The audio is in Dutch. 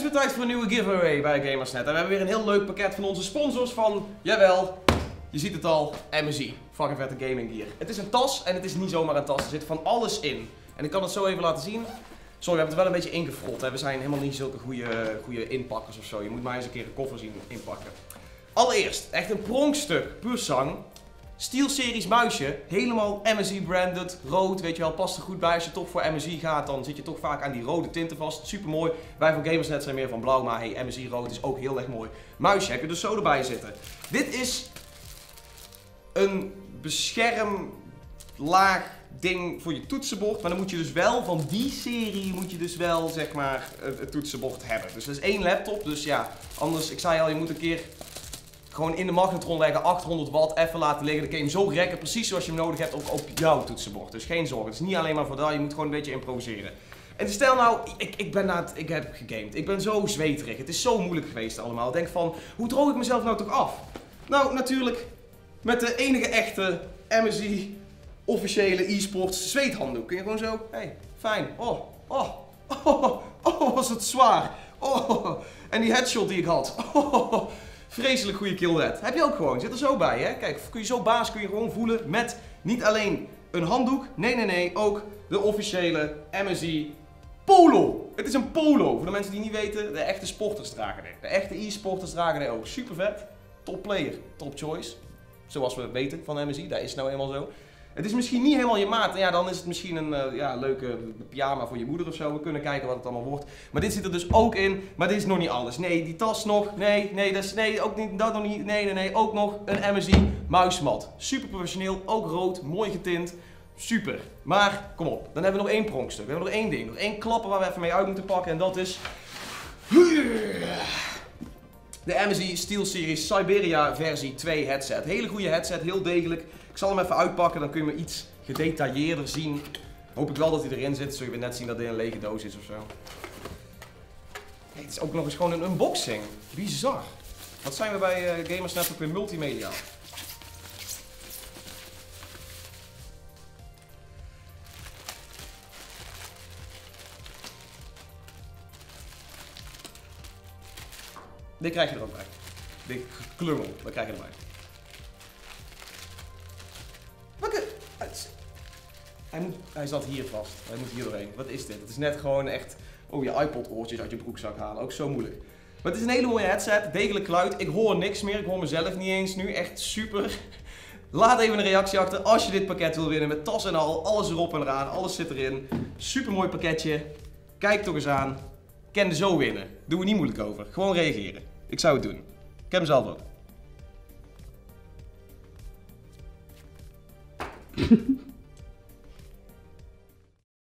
is weer tijd voor een nieuwe giveaway bij Gamersnet. En we hebben weer een heel leuk pakket van onze sponsors van, jawel, je ziet het al, MSI. Fucking vette gaming gear. Het is een tas en het is niet zomaar een tas, er zit van alles in. En ik kan het zo even laten zien. Sorry, we hebben het wel een beetje ingefrot. Hè? We zijn helemaal niet zulke goede inpakkers of zo. Je moet maar eens een keer een koffer zien inpakken. Allereerst, echt een pronkstuk, puur zang. SteelSeries muisje, helemaal MSI branded, rood, weet je wel, past er goed bij. Als je toch voor MSI gaat, dan zit je toch vaak aan die rode tinten vast. Super mooi. Wij van Gamersnet zijn meer van blauw, maar hey, MSI rood is ook heel erg mooi. Muisje heb je dus zo erbij zitten. Dit is een beschermlaag ding voor je toetsenbord, maar dan moet je dus wel van die serie moet je dus wel zeg maar het toetsenbord hebben. Dus dat is één laptop, dus ja, anders, ik zei al, je moet een keer gewoon in de magnetron leggen, 800 watt, even laten liggen. Dan kun je hem zo rekken, precies zoals je hem nodig hebt, ook op jouw toetsenbord. Dus geen zorgen, het is niet alleen maar voor dat, je moet gewoon een beetje improviseren. En stel nou, ik heb gegamed, ik ben zo zweterig, het is zo moeilijk geweest allemaal. Ik denk van, hoe droog ik mezelf nou toch af? Nou, natuurlijk met de enige echte MSI officiële e-sports zweethanddoek. Kun je gewoon zo, hey, fijn, was het zwaar. En die headshot die ik had, vreselijk goede killdead. Heb je ook gewoon, zit er zo bij hè. Kijk, kun je zo baas kun je gewoon voelen met niet alleen een handdoek, nee, ook de officiële MSI polo. Het is een polo, voor de mensen die niet weten, de echte sporters dragen dit. De echte e-sporters dragen dit ook, super vet. Top player, top choice. Zoals we weten van MSI, dat is nou eenmaal zo. Het is misschien niet helemaal je maat, ja, dan is het misschien een leuke pyjama voor je moeder of zo. We kunnen kijken wat het allemaal wordt. Maar dit zit er dus ook in, maar dit is nog niet alles. Nee, die tas nog, nee, ook niet, dat nog niet, nee, ook nog een MSI muismat. Super professioneel, ook rood, mooi getint, super. Maar, kom op, dan hebben we nog één pronkstuk, we hebben nog één ding, nog één klapper waar we even mee uit moeten pakken en dat is de MSI SteelSeries Siberia versie 2 headset. Hele goede headset, heel degelijk. Ik zal hem even uitpakken, dan kun je me iets gedetailleerder zien. Hoop ik wel dat hij erin zit, zul je weer net zien dat dit een lege doos is of zo. Hey, het is ook nog eens gewoon een unboxing. Bizar. Wat zijn we bij Gamersnet ook weer multimedia. Dit krijg je er ook bij. Dit klungel, dat krijg je erbij. Hij zat hier vast. Hij moet hier doorheen. Wat is dit? Het is net gewoon echt je iPod oortjes uit je broekzak halen. Ook zo moeilijk. Maar het is een hele mooie headset. Degelijk geluid. Ik hoor niks meer. Ik hoor mezelf niet eens nu. Echt super. Laat even een reactie achter als je dit pakket wil winnen. Met tas en al. Alles erop en eraan. Alles zit erin. Super mooi pakketje. Kijk toch eens aan. Ik kan er zo winnen. Doen we niet moeilijk over. Gewoon reageren. Ik zou het doen. Ik heb hem zelf ook.